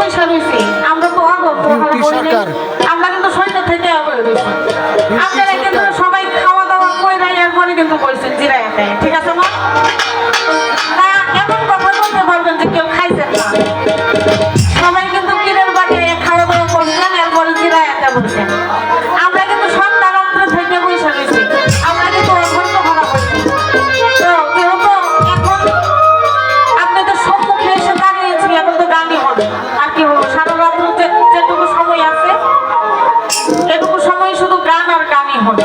বৈশা রয়েছি, আমরা তো আমরা কিন্তু সৈন্য থেকে আপনারা কিন্তু সবাই খাওয়া দাওয়া করে এরপরে কিন্তু বলছেন জিরায়াতে, ঠিক আছে মা? না এমন কথা বলতে পারবেন যে কেউ খাইছেন না, সবাই কিন্তু কিনের বাড়ি খাওয়া দাওয়া করছেন এরপরে জিরায়াতে বলছেন। আমরা কিন্তু সন্ধ্যা রাত্র থেকে বৈশা রয়েছি, আমরা কিন্তু এখন তো ভাড়া করছি। তো যেহেতু এখন আপনাদের সম্মুখে এসে দাঁড়িয়েছি, এখন তো গানই হবে। আর কি বলবো, সারা রাত্র যেটুকু সময় আছে এটুকু সময় শুধু গান আর গানই হবে।